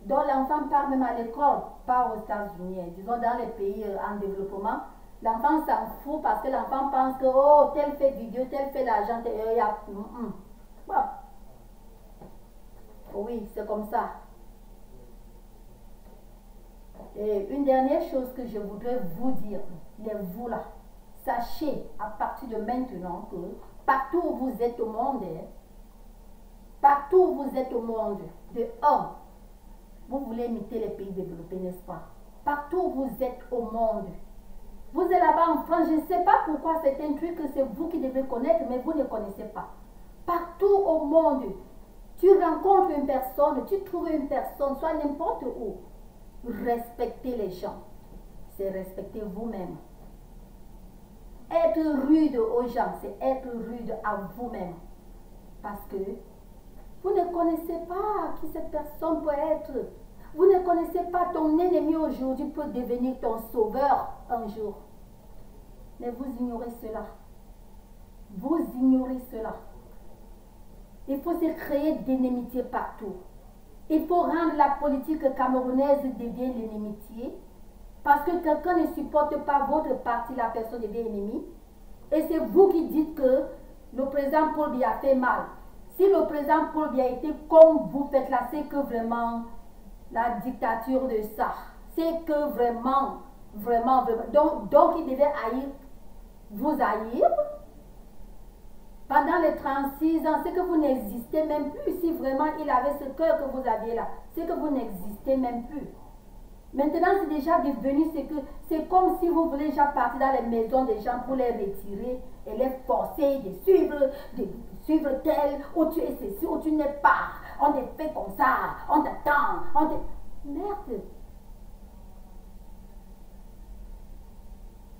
Donc l'enfant part même à l'école, pas aux États-Unis, disons dans les pays en développement. L'enfant s'en fout parce que l'enfant pense que oh, tel fait vidéo, tel fait l'argent, oui, c'est comme ça. Et une dernière chose que je voudrais vous dire, les vous là, sachez à partir de maintenant que partout où vous êtes au monde, partout où vous êtes au monde, de un, vous voulez imiter les pays développés, n'est-ce pas? Partout où vous êtes au monde, vous êtes là-bas en France, je ne sais pas pourquoi c'est un truc que c'est vous qui devez connaître, mais vous ne connaissez pas. Partout au monde, tu rencontres une personne, tu trouves une personne, soit n'importe où, respectez les gens, c'est respecter vous-même. Être rude aux gens, c'est être rude à vous-même. Parce que vous ne connaissez pas qui cette personne peut être. Vous ne connaissez pas ton ennemi aujourd'hui peut devenir ton sauveur un jour. Mais vous ignorez cela. Vous ignorez cela. Il faut se créer d'inimitié partout. Il faut rendre la politique camerounaise devient l'inimitié. Parce que quelqu'un ne supporte pas votre parti, la personne devient ennemie. Et c'est vous qui dites que le président Paul Biya a fait mal. Si le président Paul Biya était comme vous faites là, c'est que vraiment la dictature de ça. C'est que vraiment. Donc il devait haïr, vous haïr. Pendant les 36 ans, c'est que vous n'existez même plus. Si vraiment il avait ce cœur que vous aviez là, c'est que vous n'existez même plus. Maintenant, c'est déjà devenu ce que c'est comme si vous voulez déjà partir dans les maisons des gens pour les retirer et les forcer de suivre tel, ou tu es ceci, ou tu n'es pas. On te fait comme ça, on t'attend, Merde.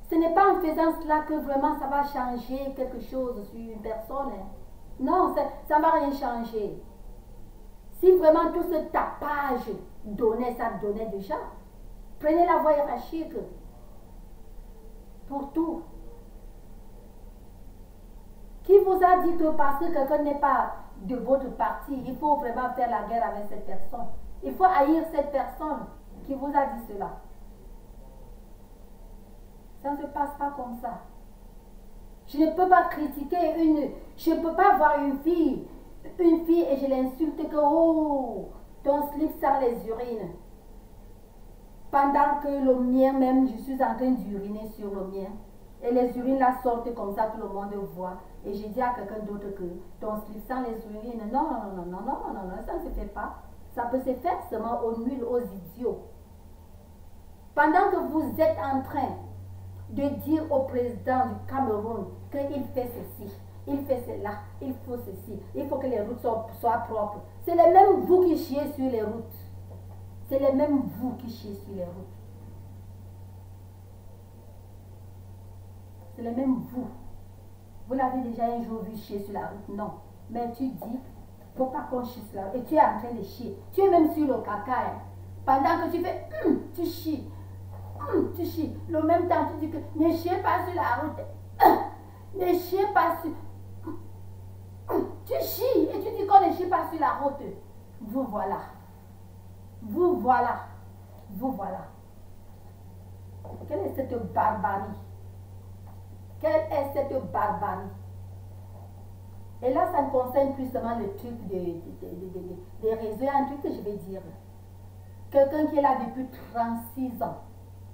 Ce n'est pas en faisant cela que vraiment ça va changer quelque chose sur une personne. Non, ça ne va rien changer. Si vraiment tout ce tapage donnait, ça donnait déjà. Prenez la voie hiérarchique pour tout. Qui vous a dit que parce que quelqu'un n'est pas de votre parti, il faut vraiment faire la guerre avec cette personne? Il faut haïr cette personne. Qui vous a dit cela? Ça ne se passe pas comme ça. Je ne peux pas critiquer je ne peux pas voir une fille et je l'insulte que, oh, ton slip sent les urines. Pendant que le mien même, je suis en train d'uriner sur le mien. Et les urines là sortent comme ça, tout le monde voit. Et je dis à quelqu'un d'autre que ton slip sent les urines. Non, non, non, non, non, non, non, ça ne se fait pas. Ça peut se faire seulement aux nuls, aux idiots. Pendant que vous êtes en train de dire au président du Cameroun qu'il fait ceci, il fait cela, il faut ceci, il faut que les routes soient propres. C'est les mêmes vous qui chiez sur les routes. C'est les mêmes vous qui chiez sur les routes. C'est les mêmes vous. Vous l'avez déjà un jour vu chier sur la route? Non. Mais tu dis, il ne faut pas qu'on chie sur la route. Et tu es en train de chier. Tu es même sur le caca. Hein. Pendant que tu fais, tu chies. Tu chies. Le même temps, tu dis que ne chiez pas sur la route. Ne chiez pas sur... Tu chies et tu dis qu'on ne chie pas sur la route. Vous voilà. Vous voilà. Vous voilà. Quelle est cette barbarie? Quelle est cette barbarie? Et là, ça ne concerne plus seulement le truc des réseaux. Il y a un truc que je vais dire. Quelqu'un qui est là depuis 36 ans,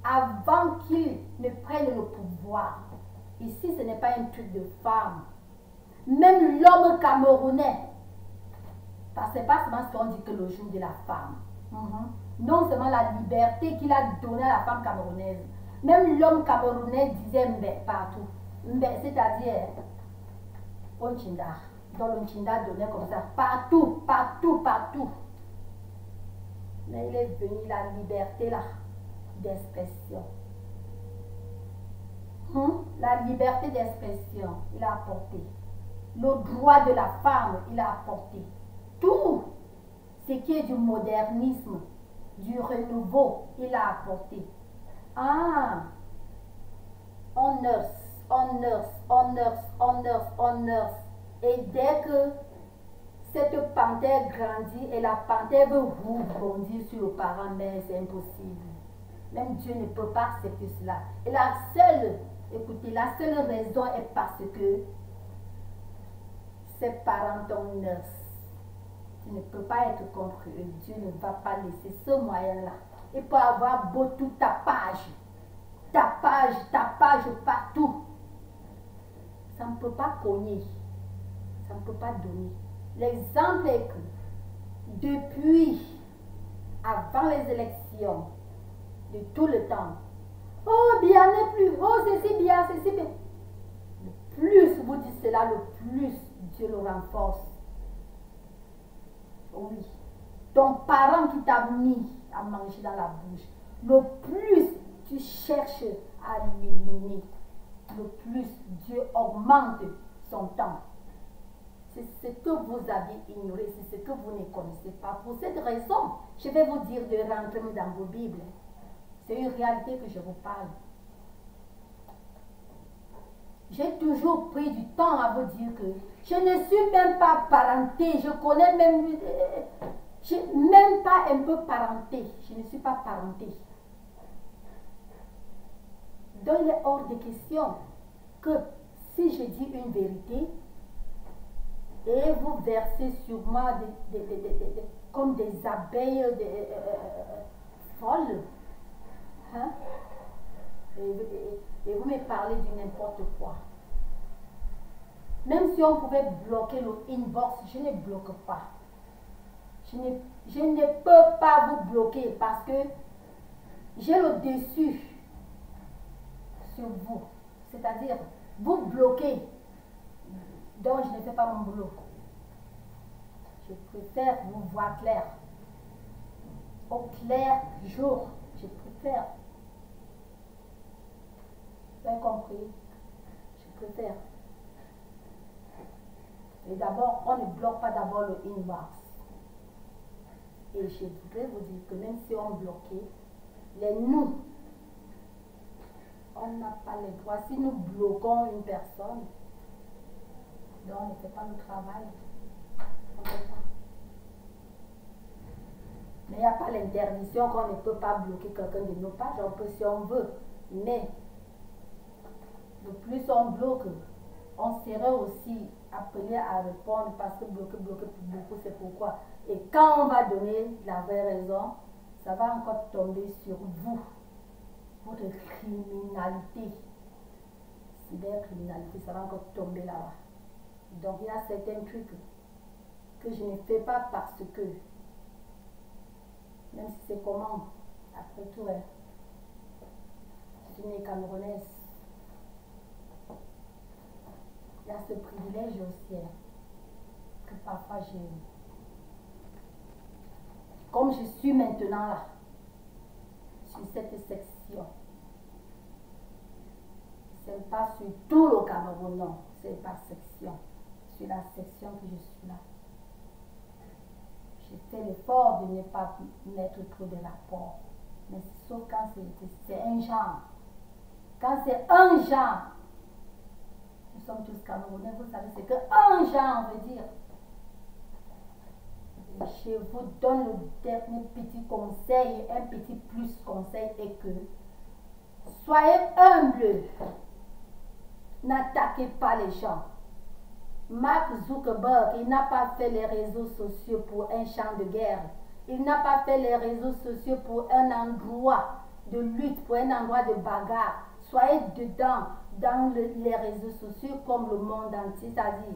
avant qu'il ne prenne le pouvoir. Ici, ce n'est pas un truc de femme. Même l'homme camerounais, parce que ce n'est pas seulement ce qu'on dit que le jour de la femme. Non seulement la liberté qu'il a donnée à la femme camerounaise. Même l'homme camerounais disait mbé partout. Mbé, c'est-à-dire Onchinda. Donc l'Onchinda donnait comme ça. Partout, partout, partout. Mais il est venu la liberté là d'expression. La liberté d'expression, il a apporté. Le droit de la femme, il a apporté. Tout ce qui est du modernisme, du renouveau, il a apporté. Ah, on nurse, on nurse, on nurse, on nurse, on nurse. Et dès que cette panthère grandit et la panthère veut rebondir sur le parent, mais c'est impossible. Même Dieu ne peut pas accepter cela. Et la seule, écoutez, la seule raison est parce que ses parents t'ont nurse. Tu ne peux pas être contre eux. Dieu ne va pas laisser ce moyen-là. Il peut avoir beau tout tapage partout. Ça ne peut pas cogner. Ça ne peut pas donner. L'exemple est que depuis, avant les élections, de tout le temps, oh, bien n'est plus, oh, c'est si bien, c'est si bien. Le plus vous dites cela, le plus Dieu le renforce. Oui. Ton parent qui t'a mis à manger dans la bouche, le plus tu cherches à l'éliminer, le plus Dieu augmente son temps. C'est ce que vous avez ignoré, c'est ce que vous ne connaissez pas. Pour cette raison, je vais vous dire de rentrer dans vos Bibles. C'est une réalité que je vous parle. J'ai toujours pris du temps à vous dire que je ne suis même pas parentée. Je connais même... Je n'ai même pas un peu parentée. Je ne suis pas parentée. Donc il est hors de question que si je dis une vérité et vous versez sur moi comme des abeilles folles, hein, et vous me parlez du n'importe quoi. Même si on pouvait bloquer le inbox, je ne bloque pas. Je ne peux pas vous bloquer parce que j'ai le dessus sur vous. C'est-à-dire, vous bloquez. Donc, je ne fais pas mon boulot. Je préfère vous voir clair. Au clair jour, je préfère. Vous avez compris? Je préfère. Et d'abord, on ne bloque pas d'abord le inbox. Et je voudrais vous dire que même si on bloquait, les nous, on n'a pas le droit. Si nous bloquons une personne, donc on ne fait pas le travail. On ne fait pas. Mais il n'y a pas l'interdiction qu'on ne peut pas bloquer quelqu'un de nos pages. On peut si on veut. Mais le plus on bloque, on serait aussi appelé à répondre parce que bloquer pour beaucoup, c'est pourquoi. Et quand on va donner la vraie raison, ça va encore tomber sur vous. Votre criminalité, cybercriminalité, ça va encore tomber là-bas. Donc il y a certains trucs que je ne fais pas parce que, même si c'est comment, après tout, hein, je suis née camerounaise. Il y a ce privilège aussi, hein, que parfois j'ai. Comme je suis maintenant là, sur cette section, c'est pas sur tout le Cameroun, non, c'est pas section. Sur la section que je suis là. J'ai fait l'effort de ne pas mettre trop de rapports. Mais sauf quand c'est un genre. Quand c'est un genre, nous sommes tous Camerounais, vous savez ce qu'un genre veut dire. Et je vous donne le dernier petit conseil, un petit plus conseil est que soyez humble. N'attaquez pas les gens. Mark Zuckerberg, il n'a pas fait les réseaux sociaux pour un champ de guerre. Il n'a pas fait les réseaux sociaux pour un endroit de lutte, pour un endroit de bagarre. Soyez dedans, dans les réseaux sociaux comme le monde entier, c'est-à-dire,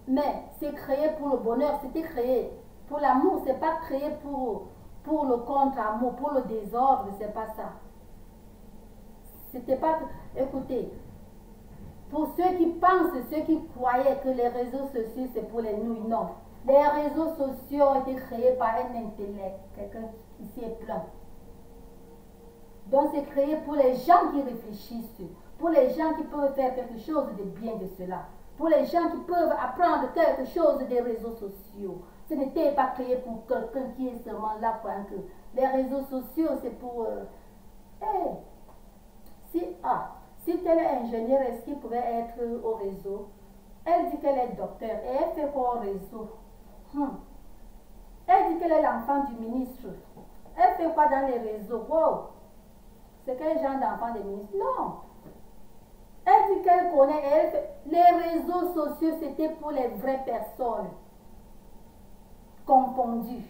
mais c'est créé pour le bonheur, c'était créé pour l'amour, c'est pas créé pour le contre-amour, pour le désordre, c'est pas ça. C'était pas, écoutez, pour ceux qui pensent, ceux qui croyaient que les réseaux sociaux c'est pour les nouilles, non. Les réseaux sociaux ont été créés par un intellect, quelqu'un ici est plein. Donc c'est créé pour les gens qui réfléchissent, pour les gens qui peuvent faire quelque chose de bien de cela, pour les gens qui peuvent apprendre quelque chose des réseaux sociaux. Ce n'était pas créé pour quelqu'un qui est seulement là pour un que. Les réseaux sociaux c'est pour... si tel est ingénieur, est-ce qu'il pouvait être au réseau? Elle dit qu'elle est docteur et elle fait quoi au réseau? Elle dit qu'elle est l'enfant du ministre. Elle fait quoi dans les réseaux? Wow! C'est quel genre d'enfant des ministres? Non! Elle dit qu'elle connaît et elle fait... Les réseaux sociaux, c'était pour les vraies personnes confondues.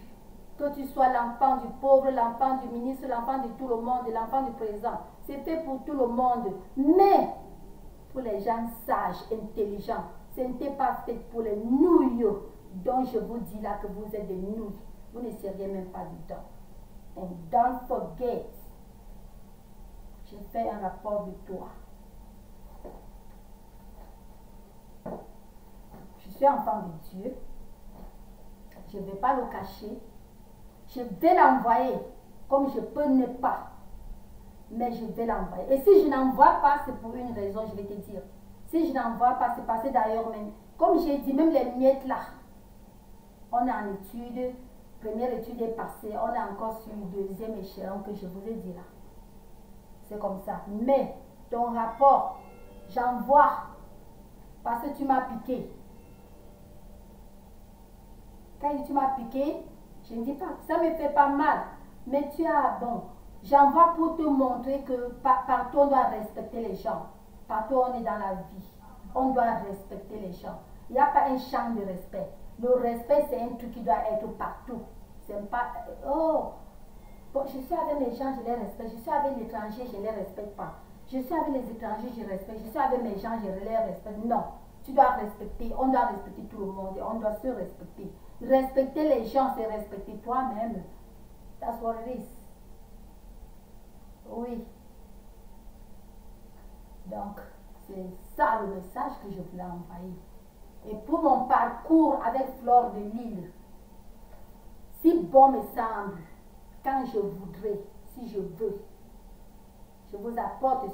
Que tu sois l'enfant du pauvre, l'enfant du ministre, l'enfant de tout le monde, l'enfant du président. C'est fait pour tout le monde. Mais pour les gens sages, intelligents, ce n'était pas fait pour les nouilles dont je vous dis là que vous êtes des nouilles. Vous ne seriez même pas dedans. And don't forget, j'ai fait un rapport de toi. Je suis enfant de Dieu. Je ne vais pas le cacher. Je vais l'envoyer comme je peux ne pas. Mais je vais l'envoyer. Et si je n'envoie pas, c'est pour une raison, je vais te dire. Si je n'envoie pas, c'est passé d'ailleurs même. Comme j'ai dit, même les miettes là, on est en étude, première étude est passée, on est encore sur le deuxième échelon que je vous ai dit là. C'est comme ça. Mais ton rapport, j'envoie parce que tu m'as piqué. Quand tu m'as piqué, je ne dis pas, ça ne me fait pas mal. Mais tu as, bon, j'envoie pour te montrer que partout on doit respecter les gens. Partout on est dans la vie, on doit respecter les gens. Il n'y a pas un champ de respect. Le respect, c'est un truc qui doit être partout. C'est pas, oh, bon, je suis avec les gens, je les respecte. Je suis avec l'étranger, je ne les respecte pas. Je suis avec les étrangers, je respecte. Je suis avec mes gens, je les respecte. Non, tu dois respecter, on doit respecter tout le monde et on doit se respecter. Respecter les gens, c'est respecter toi-même. That's what it is. Oui. Donc, c'est ça le message que je voulais envoyer. Et pour mon parcours avec Fleur de Lille, si bon me semble, quand je voudrais, si je veux, je vous apporte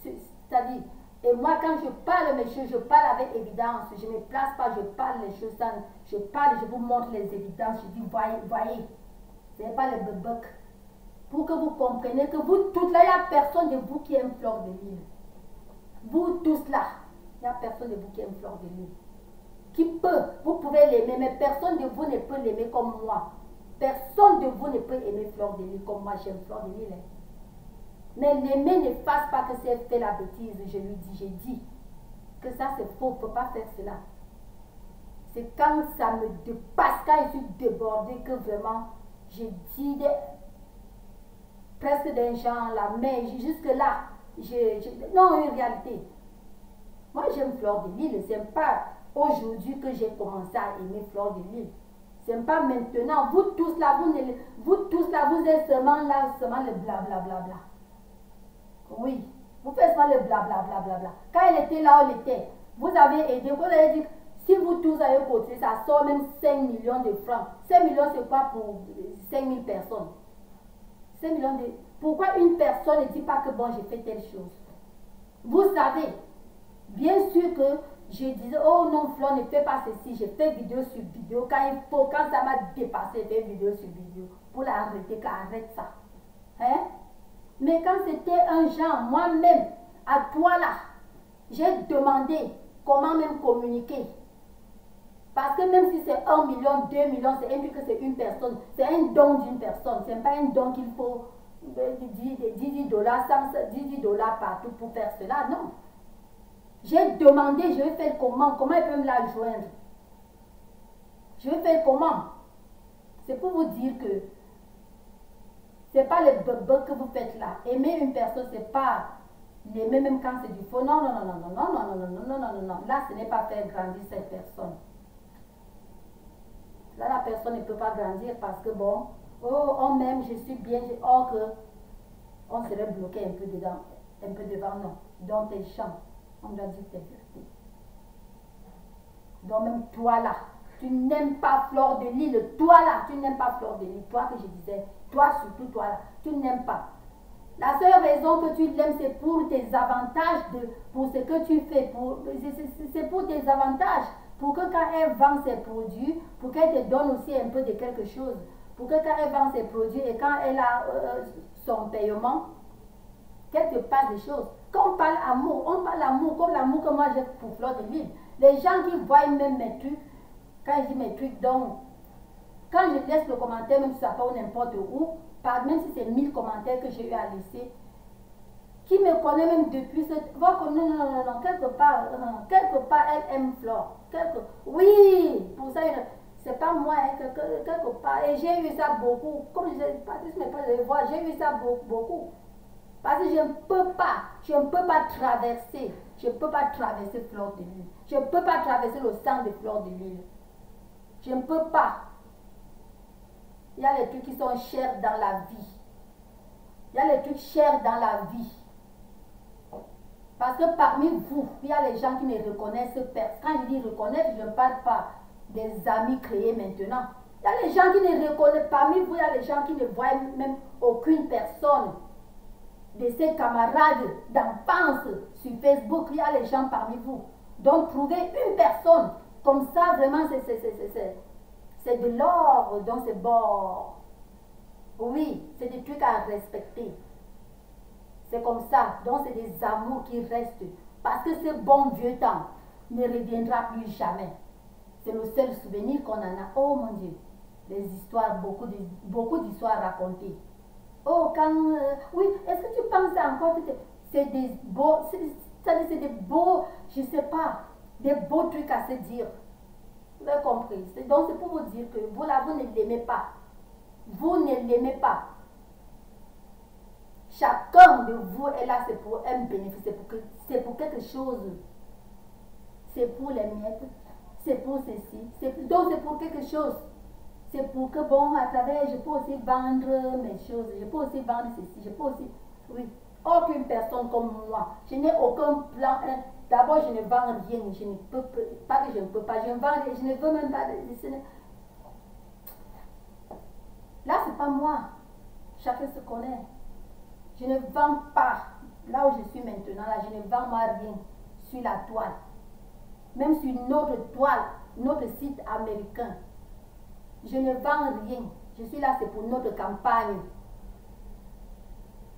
c'est-à-dire, Et moi, quand je parle mes choses, je parle avec évidence. Je ne me place pas, je parle les choses. Je parle, je vous montre les évidences. Je dis, voyez, voyez. Ce n'est pas le bebek. Pour que vous compreniez que vous tous là, il n'y a personne de vous qui aime Fleur de Lys. Vous tous là, il n'y a personne de vous qui aime Fleur de Lys. Qui peut, vous pouvez l'aimer, mais personne de vous ne peut l'aimer comme moi. Personne de vous ne peut aimer Fleur de Lys comme moi, j'aime Fleur de Lys. Mais l'aimer ne fasse pas que si elle fait la bêtise, je lui dis, j'ai dit que ça c'est faux, il ne faut pas faire cela. C'est quand ça me dépasse, quand je suis débordée, que vraiment, j'ai dit presque d'un genre là, mais jusque là, non, en réalité, moi j'aime Fleur de Lys, c'est pas aujourd'hui que j'ai commencé à aimer Fleur de Lys. C'est pas maintenant, vous tous là, vous êtes seulement là, seulement le blablabla. Oui, vous faites seulement le blablabla. Quand elle était là où elle était, vous avez aidé, vous avez dit, si vous tous avez cotisé, ça sort même 5 millions de francs. 5 millions, c'est quoi pour 5000 personnes? 5 millions de... Pourquoi une personne ne dit pas que bon, j'ai fait telle chose? Vous savez, bien sûr que je disais, oh non, Fleur, ne fais pas ceci. J'ai fait vidéo sur vidéo. Quand il faut, quand ça m'a dépassé, j'ai fait vidéo sur vidéo. Pour l'arrêter, qu'arrête ça. Hein? Mais quand c'était un genre, moi-même, à toi là, j'ai demandé comment même communiquer. Parce que même si c'est 1 million, 2 millions, c'est impliqué que c'est une personne. C'est un don d'une personne. Ce n'est pas un don qu'il faut 10 dollars, 10 dollars partout pour faire cela. Non. J'ai demandé, je vais faire comment? Comment elle peut me la joindre? Je vais faire comment? C'est pour vous dire que ce n'est pas le bebek que vous faites là. Aimer une personne, ce n'est pas l'aimer même quand c'est du faux. Non, non, non, non, non, non, non, non, non, non, non, non, non. Là, ce n'est pas faire grandir cette personne. Là, la personne ne peut pas grandir parce que bon, oh, on m'aime, je suis bien, or que on serait bloqué un peu dedans, un peu devant, non. Dans tes champs, on doit dire tes vérités. Donc même toi là, tu n'aimes pas Fleur de Lys, toi là, tu n'aimes pas Fleur de Lys, toi que je disais, toi surtout toi là, tu n'aimes pas. La seule raison que tu l'aimes, c'est pour tes avantages, pour ce que tu fais, c'est pour tes avantages, pour que quand elle vend ses produits, pour qu'elle te donne aussi un peu de quelque chose, pour que quand elle vend ses produits et quand elle a son paiement, qu'elle te passe des choses. Quand on parle amour, on parle amour comme l'amour que moi j'ai pour Fleur de Lys. Les gens qui voient même mes trucs, quand je dis mes trucs, donc, quand je laisse le commentaire, même si ça part n'importe où, même si c'est 1000 commentaires que j'ai eu à laisser, qui me connaît même depuis ce... Non, non, non, non, quelque part, elle aime Fleur. Oui, pour ça, c'est pas moi, hein, quelque part. Et j'ai eu ça beaucoup. Comme je n'ai pas dit, mais pas de voir, j'ai eu ça beaucoup. Parce que je ne peux pas traverser. Je ne peux pas traverser Fleur de Lys. Je ne peux pas traverser le sang de Fleur de Lys. Je ne peux pas. Il y a les trucs qui sont chers dans la vie. Il y a les trucs chers dans la vie. Parce que parmi vous, il y a les gens qui ne reconnaissent personne. Quand je dis reconnaître, je ne parle pas des amis créés maintenant. Il y a les gens qui ne reconnaissent, parmi vous, il y a les gens qui ne voient même aucune personne de ses camarades d'enfance sur Facebook. Il y a les gens parmi vous. Donc, trouver une personne comme ça, vraiment, c'est de l'or dans ces bords. Oui, c'est des trucs à respecter. C'est comme ça. Donc, c'est des amours qui restent. Parce que ce bon vieux temps ne reviendra plus jamais. C'est le seul souvenir qu'on en a. Oh mon Dieu, des histoires, beaucoup d'histoires racontées. Oh, quand... oui, est-ce que tu penses encore que c'est des beaux... C'est des beaux, je ne sais pas, des beaux trucs à se dire. Vous avez compris. Donc, c'est pour vous dire que vous, là, vous ne l'aimez pas. Vous ne l'aimez pas. Chacun de vous est là, c'est pour un bénéfice, c'est pour quelque chose. C'est pour les miettes, c'est pour ceci. Donc, c'est pour quelque chose. C'est pour que, bon, à travers, je peux aussi vendre mes choses. Je peux aussi vendre ceci. Je peux aussi... Oui. Aucune personne comme moi. Je n'ai aucun plan. D'abord, je ne vends rien. Je ne peux pas que je ne peux pas. Je ne veux même pas... Là, ce n'est pas moi. Chacun se connaît. Je ne vends pas. Là où je suis maintenant, là, je ne vends moi rien. sur la toile. Même sur notre toile, notre site américain. Je ne vends rien. Je suis là, c'est pour notre campagne.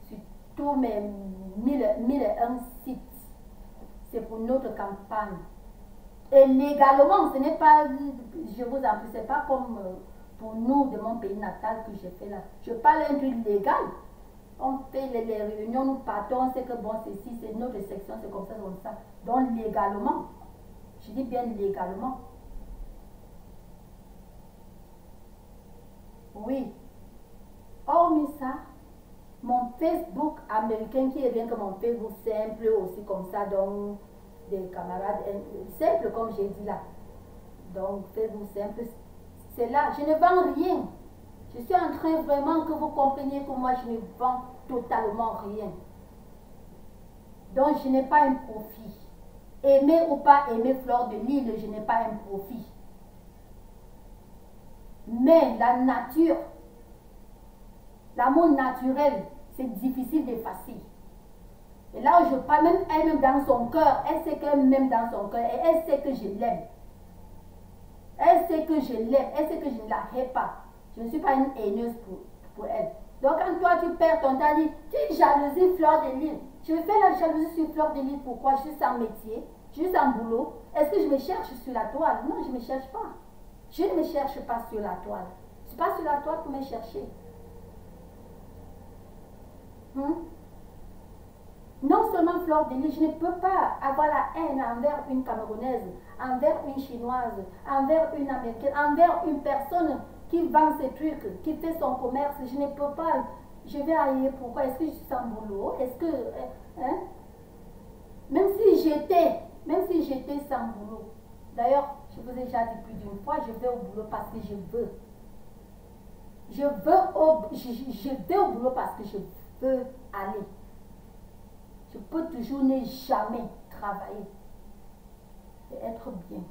Sur tous mes 1001 sites. C'est pour notre campagne. Et légalement, ce n'est pas, je vous en prie, c'est pas comme pour nous de mon pays natal que j'ai fait là. Je parle un truc légal. On fait les réunions, nous partons, on sait que bon, c'est notre section, c'est comme ça, comme ça. Donc légalement, je dis bien légalement. Oui. Hormis ça, mon Facebook américain qui est bien que mon Facebook simple aussi comme ça, donc des camarades simple comme j'ai dit là. Donc Facebook simple, c'est là, je ne vends rien. Je suis en train vraiment que vous compreniez que moi je ne vends totalement rien. Donc je n'ai pas un profit. Aimer ou pas aimer Fleur de Lys, je n'ai pas un profit. Mais la nature, l'amour naturel, c'est difficile d'effacer. Et là où je parle, même elle-même dans son cœur, elle sait qu'elle m'aime dans son cœur et elle sait que je l'aime. Elle sait que je l'aime, elle sait que je ne la hais pas. Je ne suis pas une haineuse pour elle. Donc quand toi tu perds ton temps, tu jalousies Fleur de Lys. Je fais la jalousie sur Fleur de Lys, pourquoi? Je suis sans métier, je suis sans boulot. Est-ce que je me cherche sur la toile? Non, je ne me cherche pas. Je ne me cherche pas sur la toile. Je ne suis pas sur la toile pour me chercher. Non seulement Fleur de Lys, je ne peux pas avoir la haine envers une Camerounaise, envers une Chinoise, envers une Américaine, envers une personne qui vend ses trucs, qui fait son commerce. Je ne peux pas. Je vais ailleurs. Pourquoi? Est-ce que je suis sans boulot? Est-ce que... Même si j'étais sans boulot. D'ailleurs, je vous ai déjà dit plus d'une fois, je vais au boulot parce que je veux. Je vais au boulot parce que je veux aller. Je peux toujours ne jamais travailler et être bien.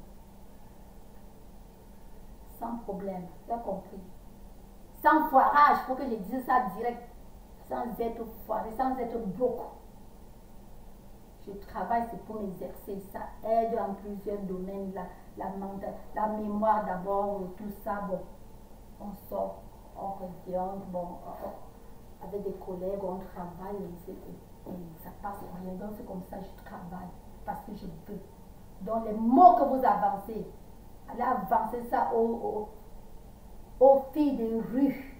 Sans problème, tu as compris. Sans foirage, il faut que je dise ça direct. Sans être foiré, sans être bloqué. Je travaille, c'est pour m'exercer. Ça aide en plusieurs domaines. La mémoire d'abord, tout ça. Bon, on sort, on revient, bon, avec des collègues, on travaille et ça passe rien. Donc c'est comme ça que je travaille parce que je veux. Donc les mots que vous avancez, allez avancer ça aux filles de rue.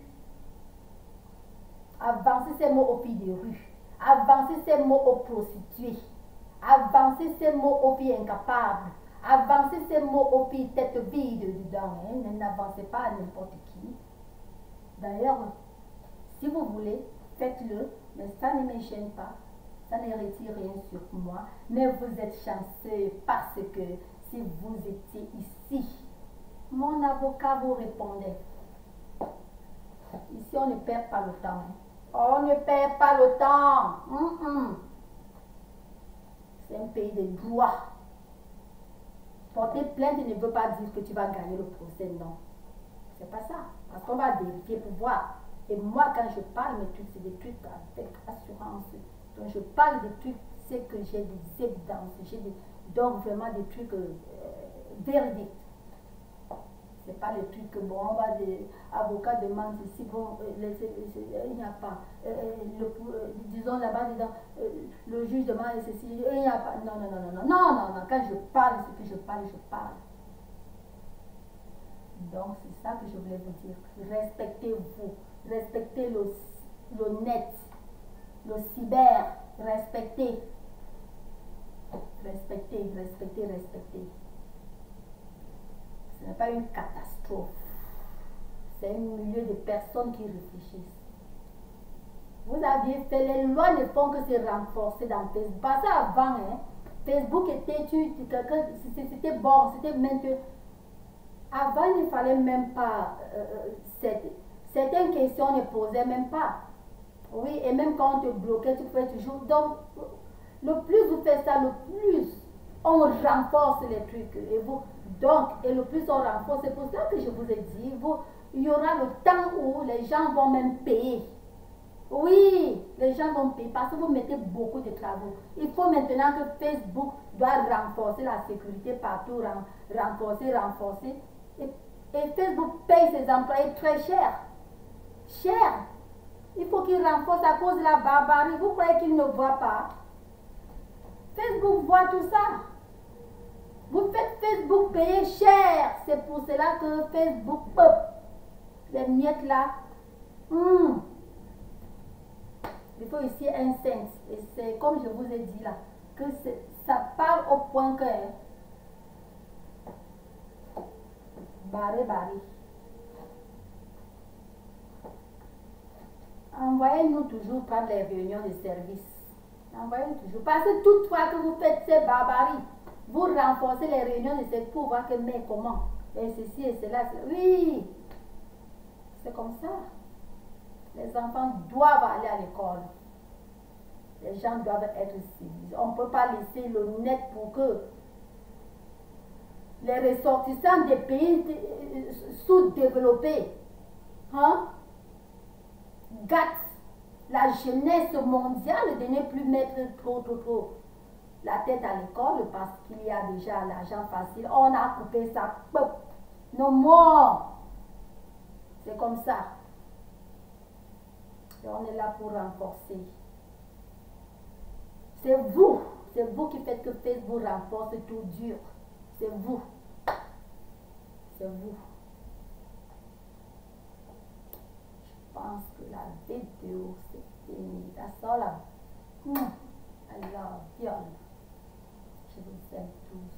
Avancez ces mots aux filles de rue. Avancez ces mots aux prostituées. Avancez ces mots aux filles incapables. Avancez ces mots aux filles tête vide dedans. Hein. N'avancez pas à n'importe qui. D'ailleurs, si vous voulez, faites-le, mais ça ne me gêne pas. Ça ne retire rien sur moi. Mais vous êtes chanceux parce que si vous étiez ici, mon avocat vous répondait. Ici, on ne perd pas le temps. On ne perd pas le temps. C'est un pays de droit. Porter plainte ne veut pas dire que tu vas gagner le procès, non. C'est pas ça. Parce qu'on va vérifier pour voir. Et moi, quand je parle, mes trucs, c'est des trucs avec assurance. Donc, je parle des trucs, c'est que j'ai des évidences. Donc, vraiment des trucs véridiques. C'est pas le truc que, bon, on va des avocats demandent ici, bon, il n'y a pas. Disons là-bas, le juge demande ceci, il n'y a pas. Non. Quand je parle, c'est que je parle. Donc, c'est ça que je voulais vous dire. Respectez-vous. Respectez le net, le cyber. Respectez. Respectez. Ce n'est pas une catastrophe. C'est un milieu de personnes qui réfléchissent. Vous aviez fait, les lois ne font que se renforcer dans Facebook. Pas ça avant, hein. Facebook était, c'était bon, c'était maintenant. Avant, il ne fallait même pas, certaines questions on ne posait même pas. Oui, et même quand on te bloquait, tu pouvais toujours. Donc, le plus vous faites ça, le plus on renforce les trucs. Et le plus on renforce, c'est pour ça que je vous ai dit, il y aura le temps où les gens vont même payer. Oui, les gens vont payer parce que vous mettez beaucoup de travaux. Il faut maintenant que Facebook doit renforcer la sécurité partout, renforcer. Et Facebook paye ses employés très cher. Cher. Il faut qu'il renforce à cause de la barbarie. Vous croyez qu'il ne voit pas? Facebook voit tout ça. Vous faites Facebook payer cher. C'est pour cela que Facebook, les miettes là, il faut ici un sens. Et c'est comme je vous ai dit là, que ça parle au point que barré. Envoyez-nous toujours prendre les réunions de service. Envoyez-nous toujours. Parce que toutefois que vous faites ces barbaries, vous renforcez les réunions de service pour voir que mais comment. Et ceci et cela. Oui. C'est comme ça. Les enfants doivent aller à l'école. Les gens doivent être civilisés. On ne peut pas laisser le net pour que les ressortissants des pays sous-développés gâtent la jeunesse mondiale de ne plus mettre trop la tête à l'école parce qu'il y a déjà l'argent facile. On a coupé ça. No more. C'est comme ça. Et on est là pour renforcer. C'est vous qui faites que Facebook renforce tout dur. C'est vous. C'est vous. Je pense que la vidéo c'est fini. That's all. I love you. Je vous aime tous.